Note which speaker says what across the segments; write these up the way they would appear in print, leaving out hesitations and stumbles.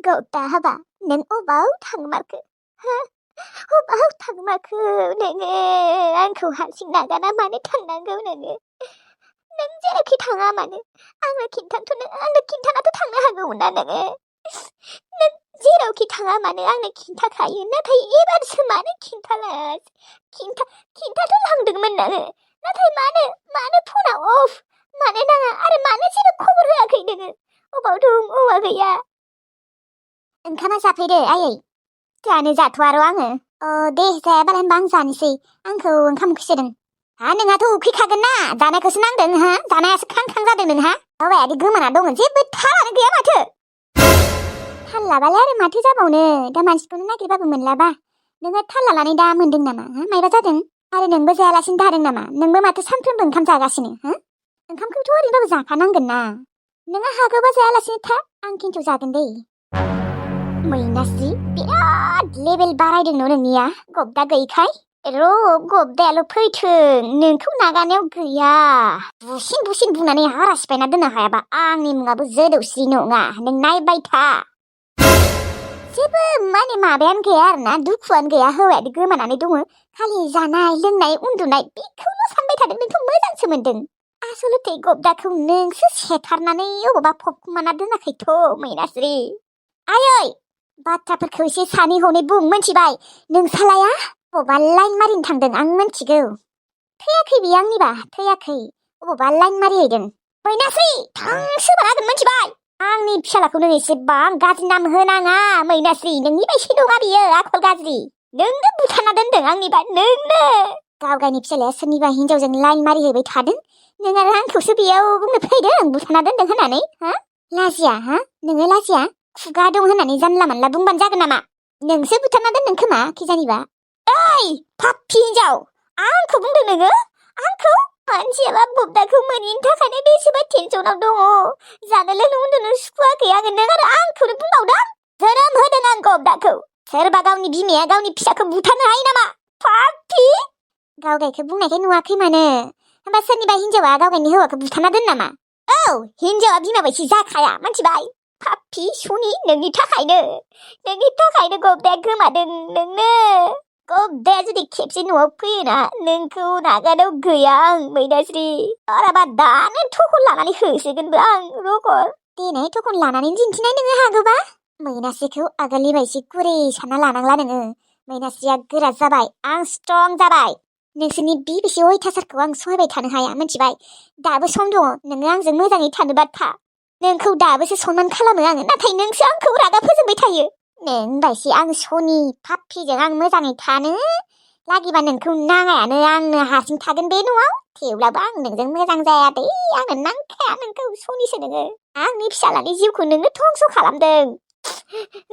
Speaker 1: गौता हाबा नों अबाव थांमारखो हो अबाव थांमारखो नोङो आंखौ हारसिं नागारना मानो थांनांगौ नोङो नों जेरावखि थाङा मानो आंनो खिन्थानाथ' थांनो हागौमोन ना नोङो नों जेरावखि थाङा मानो आंनो खिन्थाखायो नाथाय एबारसो मानो खिन्थाथ' लांदोंमोन नोङो नाथाय मानो फना अफ मानो नाङा आरो मानो जेबो खबर होआखै नोङो अबाव दं अबाव गैया ओंखामा जाफैदो आयै जानो जाथ'आ र' आङो दे जायाबालाय होनबा आं जानोसै आंखौ ओंखाम उखैसोदों हा नोंहाथ' उखैखागोन ना जानायखौसो नांदों हा जानायासो ख्रां जादों नोंहा बाबायादि गोमाना दङ जेबो थालानो गैया माथो थाल लाबालाय आरो माथो जाबावनो दा मानसिखौनो नागिरबाबो मोनलाबा नोङो थाल लानानै दा मोनदों नामा मायबा जादों आरो नोंबो जायालासिनो थादों नामा नोंबो माथो सानफ्रोमबो ओंखाम जागासिनो ओंखामखौथ' ओरैनोबाबो जाखानांगोन ना नोङो हागौबा जायालासिनो था आं खिन्थु जागोन दै मैनास्रि बिराद लेभेल बारायदों नोंनिया गबदा गैयैखाय र' गबदायाल' फैथों नोंखौ नागारनायाव गैया बुसिन बुंनानै हारा सिफायना दोननो हायाबा आंनि मुङाबो जोदौस्रि नङा नों नायबाय था जेबो माबायानो गैया आरोना दुखुआनो गैया हौवायादि गोमानानै दङ खालि जानाय लोंनाय उन्दुनाय बेखौल' सानबाय थादों नोंथ' मोजांसो मोनदों आसलथे गबदाखौ नोंसो सेथारनानै अबावबा फबखुमाना दोनाखैथ' मैनास्रि आयै बाथ्राफोरखौ एसे सानै हनै बुं मोनथिबाय नोंसालाया अबावबा लाइन मारिनो थांदों आं मोनथिगौ थैयाखै बियो आंनिबा थैयाखै अबावबा लाइन मारिहैदों मैनास्रि थांसोबालागोन मोनथिबाय आंनि फिसालाखौ नों एसेबां गाज्रि नाम होनाङा मैनास्रि नोंनि बायसो नङा बियो आखल गाज्रि नोंनो बुथारना दोनदों आंनिबा नोंनो गावगायनि फिसालाया सोरनिबा हिनजावजों लाइन मारिहैबाय थादों नों आरो आंखौसो बेयाव बुंनो फैदों बुथारना दोनदों होननानै लाजिया नोङो लाजिया खुगा दं होननानै जानला मानला बुंबानो जागोन नामा नोंसो बुथारना दोनदों खोमा खिजानिबा ओइ पापि हिनजाव आंखौ बुंदों नोङो आंखौ मानसियाबा बबदाखौ मोनैनि थाखायनो बेसेबा टेनसनाव दङ जानो लोंनो उन्दुनो सुखुवाखै आङो नों आरो आंखौनो बुंबावदों जोनोम होदों आं गबदाखौ सोरबा गावनि बिमाया गावनि फिसाखौ बुथारनो हायो नामा पापि गावगायखौ बुंनायखाय नुवाखै मानो होमबा सोरनिबा हिनजावा गावगायनि हौवाखौ बुथारना दोन नामा औ हिनजावा बिमा बायदि जाखाया मिथिबाय पापि सुनि नोंनि थाखायनो गबदाया गोमादों नोंनो गबदाया जुदि खेबसे न'आव फैयोना नोंखौ नागारनायाव गैया आं मैनास्रि आराबा दानो थखन लानानै होसोगोनबो आं रगर देनाय थखन लानानै दिन्थिनाय नोङो हागौबा मैनास्रिखौ आगोलनि बायदि गुरै सानना लानांला नोङो मैनास्रिया गोरा जाबाय आं स्ट्रं जाबाय नोंसोरनि बिबिसि अयथासारखौ आं सहायबाय थानो हाया मिथिबाय दाबो सम दङ नोङो आंजों मोजाङै थानोबा था नोंखौ दाबोसो सनमान खालामो आङो नाथाय नोंसो आंखौ रागा फोजोंबाय थायो नों बायसि आं सनि पापिजों आं मोजाङै थानो लागिबा नोंखौ नाङायानो आंनो हारसिं थागोन बे न'आव थेवब्लाबो आं नोंजों मोजां जाया दै आंनो नांखाया नोंखौ सनिसो नोङो आंनि फिसालानि जिउखौ नोङो धंस खालामदों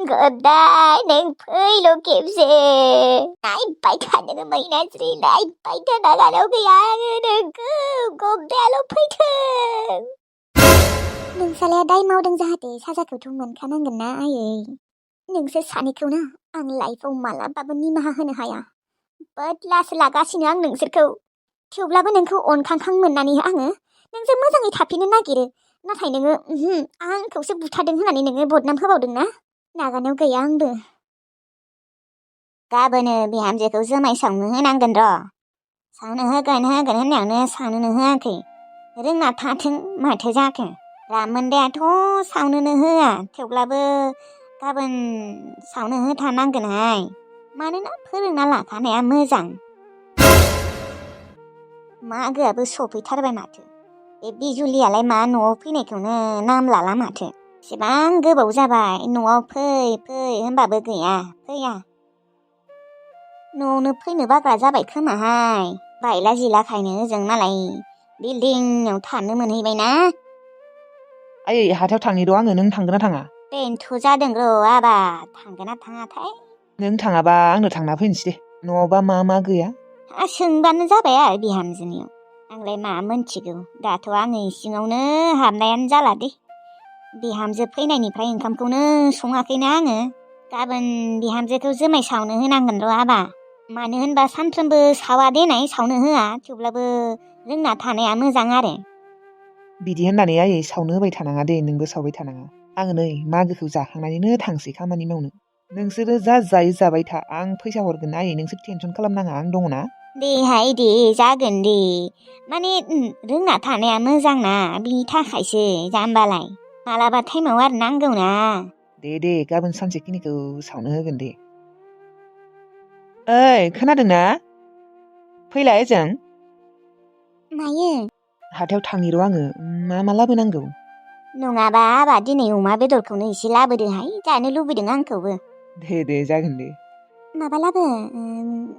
Speaker 1: गदाय नों फैल' खेबसे नायबाय था नोङो मैनास्रि नायबाय था नागाराव गैया आङो नोंखौ गबदायाल' फैथों नोंसालाया दाय मावदों जाहाथे साजाखौथ' मोनखानांगोन ना आयै नोंसोर सानैखौना आं लाइफआव मालाबाबो निमाहा होनो हाया बदलासो लागासिनो आं नोंसोरखौ थेवब्लाबो नोंखौ अनखांखां मोननानै आङो नोंजों मोजाङै थाफिननो नागिरो नाथाय नोङो आंखौसो बुथारदों होननानै नोङो बदनाम होबावदोंना नागारनायाव गैया आंबो गाबोनो बिहामजोखौ जुमाय सावनो होनांगोन र' सावनो होगोन होननायावनो सावनोनो होआखै रोंना थाथों माथो जाखो रामोन्दायाथ' सावनोनो होआ थेवब्लाबो गाबोन सावनो होथारनांगोनहाय मानोना फोरोंना लाखानाया मोजां मागोआबो सफैथारबाय माथो बे बिजुलियालाय मा न'आव फैनायखौनो नाम लाला माथो एसेबां गोबाव जाबाय न'आव फै होनबाबो गैया फैया न'आवनो फैनो बाग्रा जाबाय खोमाहाय बायला जिलाखायनो ओजों मालाय बिल्डिंआव थानो मोनहैबायना
Speaker 2: आयै हाथायाव थांनि र' आङो नों थांगोन ना थाङा
Speaker 1: बेनोथ' जादों र' आबा थांगोन ना थाङाथाय
Speaker 2: नों थाङाबा आंनो थांना फैनोसै दे न'आवबा मा गैया
Speaker 1: सोंबानो जाबाय आरो बिहामजोनियाव आंलाय मा मोनथिगौ दाथ' आङो इसिङावनो हाबनायानो जाला दे बिहामजो फैनायनिफ्राय ओंखामखौनो सङाखैना आङो गाबोन बिहामजोखौ जुमाय सावनो होनांगोन र' आबा मानो होनबा सानफ्रोमबो सावा देनाय सावनो होआ थेवब्लाबो रोंना थानाया मोजां आरो
Speaker 2: बिदि होननानै आयै सावनो होबाय थानाङा दे नोंबो सावबाय थानाङा आङो नै मागोखौ जाखांनानैनो थांसै खामानि मावनो। नोंसोरो जा जायो जाबाय था, आं फैसा हरगोन आयै, नोंसोर टेनसन खालामनाङा, आं दङ ना।
Speaker 1: देहाय दे जागोन दे माने रोंना थानाया मोजां ना बिनि थाखायसो जाम्बालाय मालाबा टाइमाव आरो नांगौ ना।
Speaker 2: दे गाबोन सानसेखिनिखौ सावनो होगोन दे। ओइ खोनादों ना? फैलाय ओजों।
Speaker 1: मायो?
Speaker 2: हाथायाव थांनि र' आङो, मा लाबोनांगौ?
Speaker 1: नङाबा आबा दिनै अमा बेदरखौनो एसे लाबोदोहाय, जानो लुबैदों आंखौबो।
Speaker 2: दे जागोन दे।
Speaker 1: माबा लाबो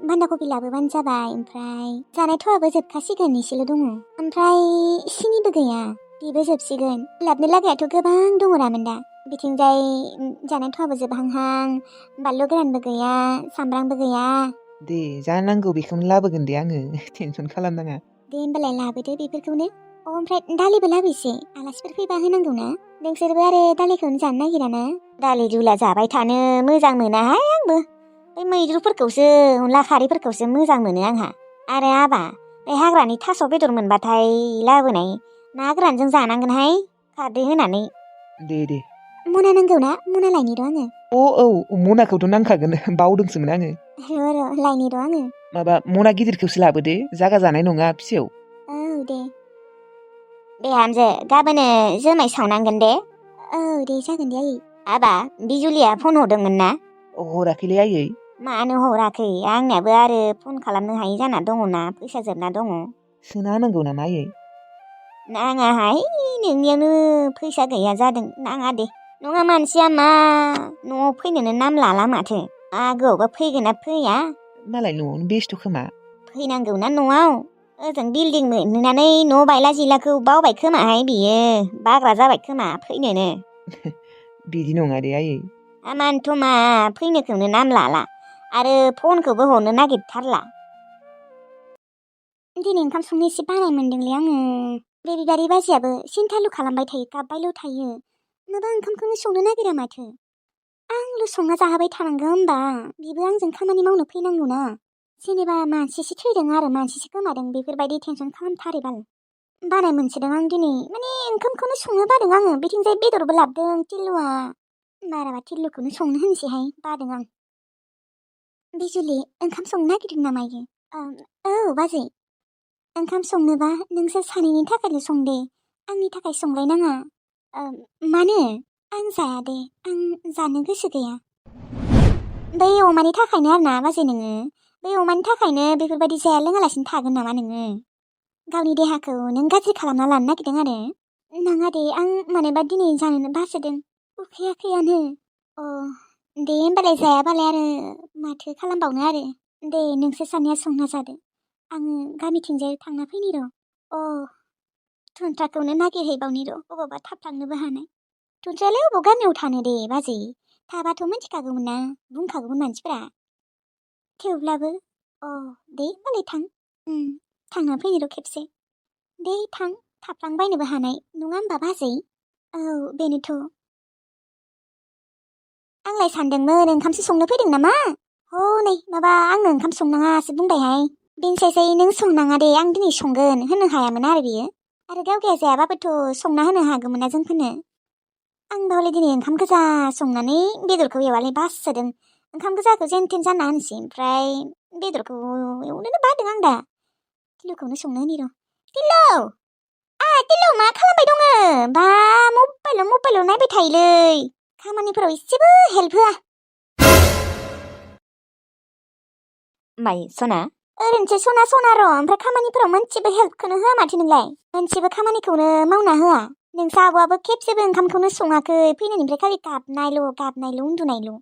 Speaker 1: बान्दा कबि लाबोबानो जाबाय, ओमफ्राय जानाय थावाबो जोबखासिगोन, एसेल' दङ। ओमफ्राय सिनिबो गैया, बेबो जोबसिगोन। लाबनो लागायाथ' गोबां दङ रामोन दा। बिथिंजाय जानाय थावाबो जोबहांहां, बानलु गोरानबो गैया, सामब्रामबो गैया।
Speaker 2: दे जा नांगौ बेखौनो लाबोगोन दे आङो, टेनसन खालामनाङा।
Speaker 1: दे होमबालाय लाबोदो बेफोरखौनो। ओमफ्राय दालिबो लाबोसै, आलासिफोर फैबा होनांगौ ना। नोंसोरबो आरो दालिखौनो जानो नागिरा ना। दालि दुला जाबाय थानो मोजां मोनाहाय आंबो। बे मैद्रुफोरखौसो, अनला खारैफोरखौसो मोजां मोनो आंहा। आरो आबा बे हाग्रानि थास' बेदर मोनबाथाय लाबोनाय ना गोरानजों जानांगोनहाय, खारदै होनानै।
Speaker 2: दे।
Speaker 1: मना नांगौ ना? मना लायनि र' आङो।
Speaker 2: औ मनाखौथ' नांखागोन, बावदोंसोमोन आङो।
Speaker 1: र' लायनि र' आङो।
Speaker 2: माबा मना गिदिरखौसो लाबोदे, जागा जानाय नङा फिसौ।
Speaker 1: औ दे हामजो, गाबोनो जुमाय सावनांगोन दे। औ दे जागोन दे आयै। आबा बिजुलिया फन हरदोंमोन ना?
Speaker 2: हराखैलै आयै।
Speaker 1: मानो हराखै? आंनियाबो आरो फन खालामनो हायि जाना दङना, फैसा जोबना दङ।
Speaker 2: सोना होनांगौ नामा आयै?
Speaker 1: नाङाहाय, नोंनियावनो फैसा गैया जादों, नाङा दे। नङा मानसिया मा न'आव फैनोनो नाम लाला माथो। आगोआवबा फैगोन ना फैया?
Speaker 2: मालाय न'आवनो बेस्थ' खोमा।
Speaker 1: फैनांगौ ना न'आव। ओजों बिल्डिं मोनहैनानै न' बायला जिलाखौ बावबाय खोमाहाय बियो, बाग्रा जाबाय खोमा फैनोनो।
Speaker 2: बिदि नङा दे आयै।
Speaker 1: आमानथ' मा फैनोखौनो नाम लाला, आरो फनखौबो हरनो नागिरथारला। दिनै ओंखाम संनो एसे बानाय मोनदोंलै आङो। बे बिबारि बाजियाबो सिन्थालु खालामबाय थायो, गाबबायल' थायो। माबा ओंखामखौनो संनो नागिरा माथो। आंल' संना जाहोबाय थानांगौ होमबा? बिबो आंजों खामानि मावनो फैनांगौ ना। जेनेबा मानसिसो थैदों आरो मानसिसो गोमादों, बेफोरबायदि टेनसन खालामथारोबाल। बानाय मोनसोदों आं दिनै, माने ओंखामखौनो संनो बादों आङो। बिथिंजाय बेदरबो लाबोदों टिल्लुआ। बाराबा टिल्लुखौनो संनो होनोसैहाय, बादों आं। बिजुलि ओंखाम संनो नागिरदों नामा इयो? औ बाजै। ओंखाम संनोबा नोंसोर सानैनि थाखायल' सं दे, आंनि थाखाय संलायनाङा। मानो? आं जाया दे, आं जानो गोसो गैया। बै अमानि थाखायनो आरोना बाजै नोङो? बै अमानि थाखायनो बेफोरबायदि जाया लोङालासिनो थागोन नामा नोङो? गावनि देहाखौ नों गाज्रि खालामना लानो नागिरदों आरो? नाङा दे, आं मानोबा दिनै जानोनो बासोदों, उखैयाखैयानो। दे होमबालाय जायाबालाय आरो माथो खालामबावनो आरो। दे नोंसोर सानैया संना जादो, आङो गामिथिंजाय थांना फैनि र'। थुन्थ्राखौनो नागिरहैबावनि र', अबावबा थाब थांनोबो हानाय। थुन्थ्रायालाय अबाव गामियाव थानो दे बाजै, थाबाथ' मिथिखागौमोन ना, बुंखागौमोन मानसिफोरा। थेवब्लाबो दे होमबालाय थां। थांना फैनि र' खेबसे। दे थां, थाफ्लांबायनोबो हानाय, नङा होमबा बाजै? औ बेनोथ'। आंलाय सानदोंमोन ओंखामसो संनो फैदों नामा? हनै माबा आंनो ओंखाम संनाङासो बुंबायहाय। बेनिसायसाय नों संनाङा दे, आं दिनै संगोन होननो हायामोन आरो बियो। आरो गावगाया जायाबाबोथ' संना होनो हागौमोन ना जोंफोरनो। आं हले दिनै ओंखाम गोजा संनानै बेदरखौ एवालाय बासोदों। ओंखाम गोजाखौ जेन थेन जानना होनोसै, ओमफ्राय बेदरखौ एवनोनो बादों आं दा। टिल्लुखौनो संनो होनि र'। टिल्लु! टिल्लु मा खालामबाय दङो? बा मबाइल' नायबाय थायोलै। खामानिफोराव एसेबो हेल्प होआ। माइ सना? ओरैनोसो सना र', ओमफ्राय खामानिफोराव मोनसेबो हेल्पखौनो होआ माथो नोंलाय? मोनसेबो खामानिखौनो मावना होआ। नोंसा आब'आबो खेबसेबो ओंखामखौनो सङाखै, फैनायनिफ्राय खालि गाबनायल' उन्दुनायल'।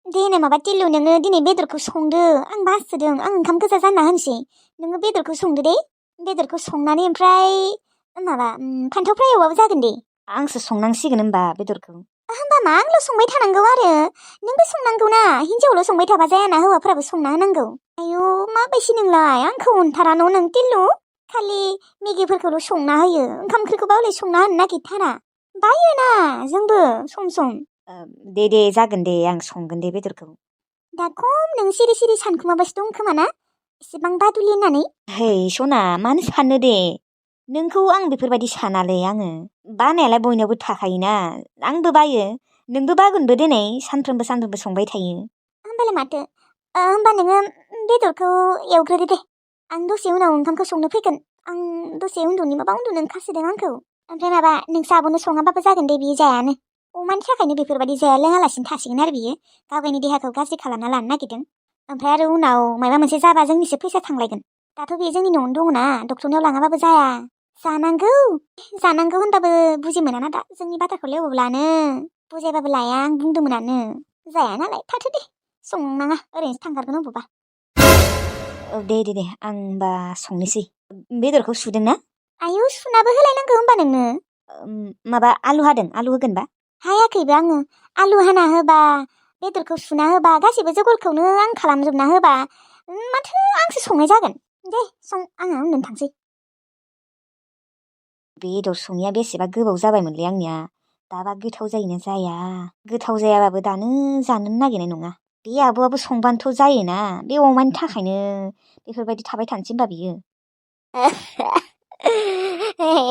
Speaker 1: दे माबा टिल्लु, नोङो दिनै बेदरखौ संदो, आं बासोदों, आं ओंखाम गोजा जानना होनोसै। नोङो बेदरखौ संदो दे। बेदरखौ संनानै ओमफ्राय माबा फान्थाव फ्राय एवबाबो जागोन दे। आंसो संनांसिगोन होमबा बेदरखौ। होमबा मा आंल' संबाय थानांगौ आरो? नोंबो संनांगौ ना, हिनजावल' संबाय थाबा जायाना, हौवाफोराबो संना होनांगौ। आयु माबायसि नोंलाय, आंखौ अनथारा न' नों टिल्लु? खालि मेगिफोरखौल' संना होयो, ओंखाम ओंख्रिखौबा हले संना होनो नागिरथारा। बायोना जोंबो सम। दे जागोन दे, आं संगोन दे बेदरखौ। दा खम नों सिरि सिरि सानखुमाबासो दं खोमा ना? एसेबां बादुलि होननानै। है सना, मानो साननो दे। नोंखौ आं बेफोरबायदि सानालै आङो बानायालाय बयनावबो थाखायोना आंबो बायो नोंबो बागोनबो दिनै सानफ्रोमबो संबाय थायो होमबालाय माथो होमबा नोङो बेदरखौ एवग्रोदो दे आं दसे उनाव ओंखामखौ संनो फैगोन आं दसे उन्दुनो ओंखारसोदों आंखौ ओमफ्राय माबा नोंसा आब'नो सङाबाबो जागोन दे बियो जायानो अमानि थाखायनो बेफोरबायदि जाया लोङालासिनो थासिगोन आरो बियो गाव गावनि देहाखौ गाज्रि खालामना लानो नागिरदों ओमफ्राय आरो उनाव माबा मोनसे जाबा जोंनिसो फैसा थांलायगोन दाथ' बेयो जोंनि न'आवनो दङना डक्टरनाव लाङाबाबो जाया जानांगौ होनबाबो बुजि मोनाना दा जोंनि बाथ्राखौ लेवोब्लानो बुजायबाबो लाया आं बुंदोंमोनानो जाया नालाय थाथो दे संनाङा ओरैनोसो थांगारगोन अबावबा दे आं होनबा संनोसै बेदरखौ सुदों ना आयौ सुनाबो होलायनांगौ होनबा नोंनो माबा आलु होगोनबा हायाखैबो आङो आलु हाना होबा बेदरखौ सुना होबा गासैबो जगलखौनो आं खालामजोबना होबा माथो आंसो संनाय जागोन दे सं आङो उन्दुनो थांसै बेदर सङैया बेसेबा गोबाव जाबायमोनलै आंनिया दाबा गोथाव जायोना जाया गोथाव जायाबाबो दानो जानोनो नागिरनाय नङा बे आब'आबो संबानोथ' जायोना बे अमानि थाखायनो बेफोरबायदि थाबाय थानोसै होनबा बियो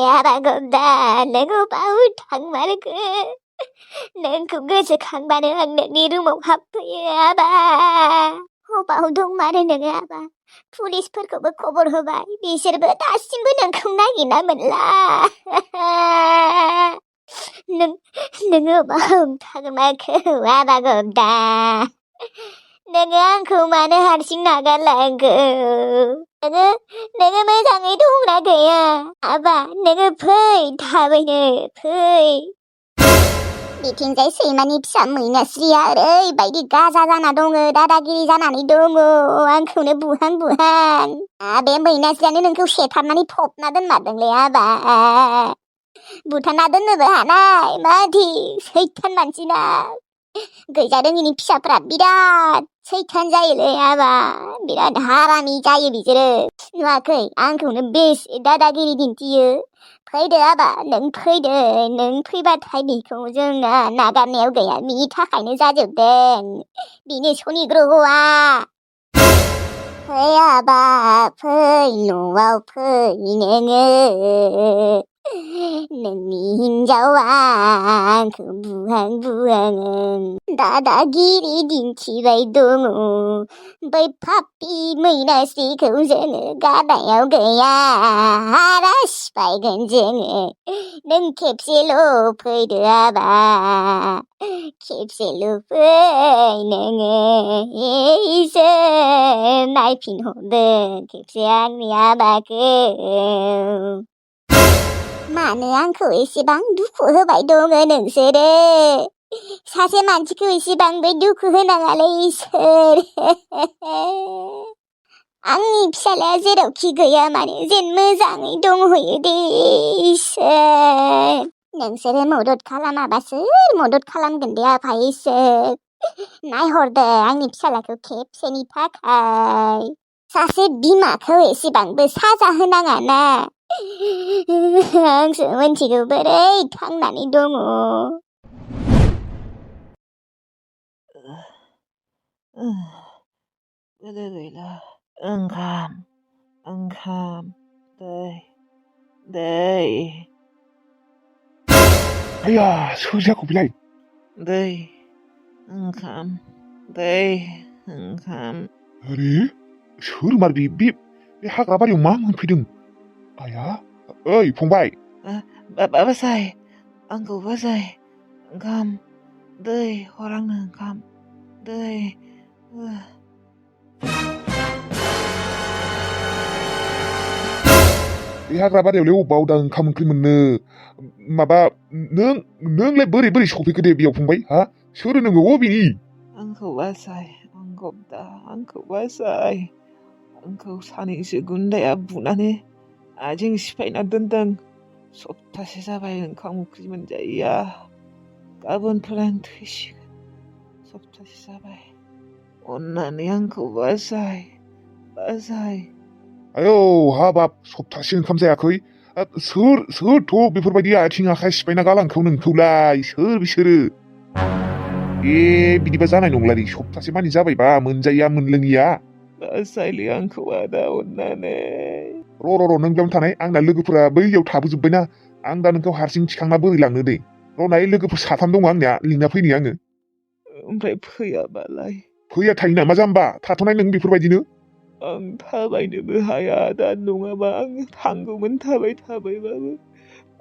Speaker 1: आरागदा नोंखौ बाव थांमारगो नोंखौ गोसोखांबानो आं नोंनि रुमाव हाबफैयो आबा अबाव दंमारो नोङो आबा पुलिसफोरखौबो खबर होबाय बिसोरबो दासिमबो नोंखौ नागिरना मोनला नोङो अबाव थागोमाखो आबा गदा नोङो आंखौ मानो हारसिं नागारलांखो नोङो मोजाङै दंना गैया आबा नोङो फै थाबैनो फै बिथिंजाय सैमानि फिसा मैनास्रिया ओरैबायदि गाजा जाना दङ दादागिरि जानानै दङ आंखौनो बुहां बे मैनास्रियानो नोंखौ सेथारनानै फबना दोनमारदोंलै आबा बुथारना दोननोबो हानाय मादि सैथान मानसिना गैजारोङिनि फिसाफ्रा बिराद सैथान जायोलै आबा बिराद हारामि जायो बिसोरो नुवाखै आंखौनो बेसे दादागिरि दिन्थियो फैदो आबा नों फैदो नों फैबाथाय बेखौ जोंना नागारनायाव गैया बिनि थाखायनो जाजोबदों बिनि सनि ग्रहआ फै आबा फै न'आव फै नोङो नोंनि हिन्जावा आंखौ बुहां दादागिरि दिन्थिबाय दङ बै पापि मैनास्रिखौ जोङो गारनायाव गैया हारा सिफायगोन जोङो नों खेबसेल' फैदो आबा खेबसेल' फै नोङो इसोर नायफिनहरदो खेबसे आंनि आबाखौ मानो आंखौ एसेबां दुखु होबाय दङ नोंसोरो सासे मानसिखौ एसेबांबो दुखु होनाङालै इसोर आंनि फिसालाया जेरावखि गैया मानो जेन मोजाङै दंहैयो दे इसोर नोंसोरो मदद खालामाबा सोर मदद खालामगोन दे आफा इसोर नायहरदो आंनि फिसालाखौ खेबसेनि थाखाय सासे बिमाखौ एसेबांबो साजा होनाङाना आंसो मिथिगौ बोरै थांनानै दङ
Speaker 2: गोदो गैला ओंखाम दै
Speaker 3: आया सोर जाखो बेलाय
Speaker 2: दै ओंखाम
Speaker 3: अरे सोर मार बे हाग्रा बारियाव मा मोनफैदों आया ओइ फंबाय
Speaker 2: बासाय आंखौ बासाय ओंखाम दै हर आंनो ओंखाम दै
Speaker 3: बे हाग्रा बारियावलाय अबाव दा ओंखाम ओंख्रि मोननो माबा नोंलाय बोरै सफैखो दे बेयाव फंबाय हा सोर नोङो अबेनि
Speaker 2: आंखौ बासाय आंखौ बासाय आंखौ सानैसो गुन्दाया बुनानै आथिं सिफायना दोनदों सप्तासे जाबाय ओंखाम ओंख्रि मोनजायैया गाबोनफोर आं थैसिगोन सप्तासे जाबाय अन्नानै आंखौ बासाय
Speaker 3: आयौ हाबाब सप्तासे ओंखाम जायाखै सोरथ' बेफोरबायदि आथिं आखाइ सिफायना गालांखौ नोंखौलाय सोर बिसोरो बिदिबा जानाय नंलालै सप्तासे मानि जाबायबा मोनजायैया मोनलोङिया
Speaker 2: बासायलै आंखौ आदा अन्नानै
Speaker 3: र' नों बेयावनो थानाय आंना लोगोफोरा बैयाव थाबोजोब्बायना आं दा नोंखौ हारसिं थिखांना बोरै लांनो दे र' नाय लोगोफोर 3 दङ आंनिया लिंना फैनि आङो
Speaker 2: ओमफ्राय फैयाबालाय
Speaker 3: फैया थायो नामा जाम्बा थाथ'नाय नों बेफोरबायदिनो
Speaker 2: आं थाबायनोबो हाया दा नङाबा आं थांगौमोन थाबायबाबो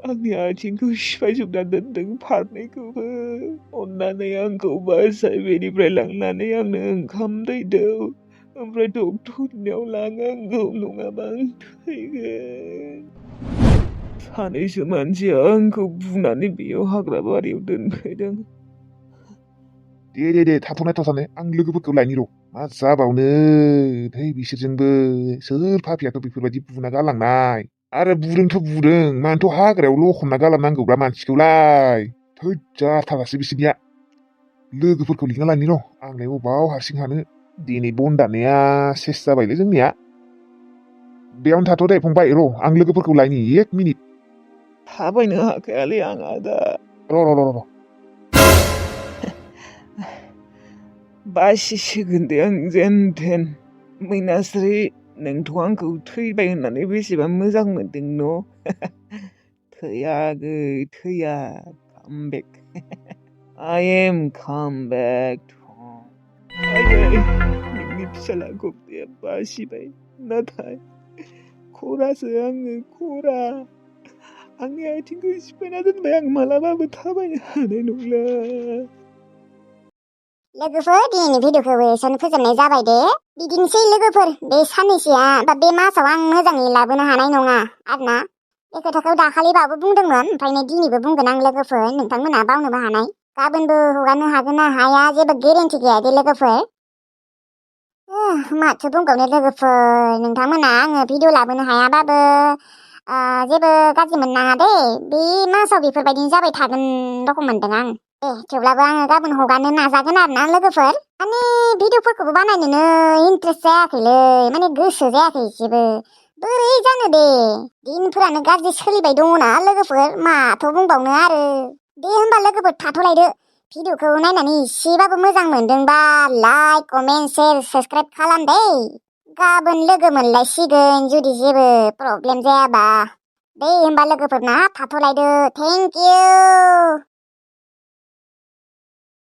Speaker 2: आंनि आथिंखौ सिफायजोबना दोनदों फारनैखौबो अन्नानै आंखौ बासाय बेनिफ्राय लांनानै आंनो ओंखाम दैदौ ओमफ्राय डक्टरनियाव लां आंखौ नङाबा आं थैगोन सानैसो मानसिया आंखौ बुनानै बेयाव हाग्रा बारियाव दोनफैदों
Speaker 3: दे थाथ'नाय आं लोगोफोरखौ लायनि र' मा जाबावनो थै बिसोरजोंबो सोर फाफियाथ' बेफोरबायदि बुना गालांनाय आरो बुदोंथ' बुदों मानोथ' हाग्रायाव लखबना गालांनांगौब्रा मानसिखौलाय थै जाथारासै बिसोरनिया लोगोफोरखौ लिंना लायनि र' आंलाय अबाव हारसिं हानो दिनै बन दाननाया सेस जाबायलै जोंनिया बेयावनो थाथ' दे फंबाय र' आं लोगोफोरखौ लायनि 1 मिनिट
Speaker 2: थाबायनो हाखायालै आंहा दा
Speaker 3: र'
Speaker 2: बासिसिगोन दे आं जेनथेन मैनास्रि नोंथ' आंखौ थैबाय होननानै बेसेबा मोजां मोनदों न' थैयागै थैया कामबेक I am come back home आयै नोंनि फिसाला गबदाया बासिबाय नाथाय खरासो आङो खरा आंनि आथिंखौ सिफायना दोनबाय आं मालाबाबो थाबायनो हानाय नंला
Speaker 1: लोगोफोर दिनैनि भिडिअखौ एसेयावनो फोजोबनाय जाबाय दे बिदिनोसै लोगोफोर बे साननैसोआ बा बे मासाव आं मोजाङै लाबोनो हानाय नङा आरोना बे खोथाखौ दाखालिबाबो बुंदोंमोन ओमफ्राय दिनैबो बुंगोन आं लोगोफोर नोंथांमोना बावनोबो हानाय गाबोनबो हगारनो हागोन ना हाया जेबो गेरेन्टि गैया दे लोगोफोर माथो बुंबावनो लोगोफोर नोंथांमोना आङो भिडिअ लाबोनो हायाबाबो जेबो गाज्रि मोननाङा दे बे मासाव बेफोरबायदिनो जाबाय थागोन रखम मोनदों आं थेवब्लाबो आङो गाबोन हगारनो नाजागोन आरोना लोगोफोर माने भिडिअफोरखौबो बानायनोनो इन्ट्रेस्ट जायाखैलै माने गोसो जायाखै एसेबो बोरै जानो दे दिनफोरानो गाज्रि सोलिबाय दङना लोगोफोर माथो बुंबावनो आरो दे होमबा लोगोफोर थाथ'लायदो भिडिअखौ नायनानै एसेबाबो मोजां मोनदोंबा लाइक कमेन्ट शेयार साबसक्राइब खालाम दे गाबोन लोगो मोनलायसिगोन जुदि जेबो प्रब्लेम जायाबा दे होमबा लोगोफोर ना थाथ'लायदो थेंक इउ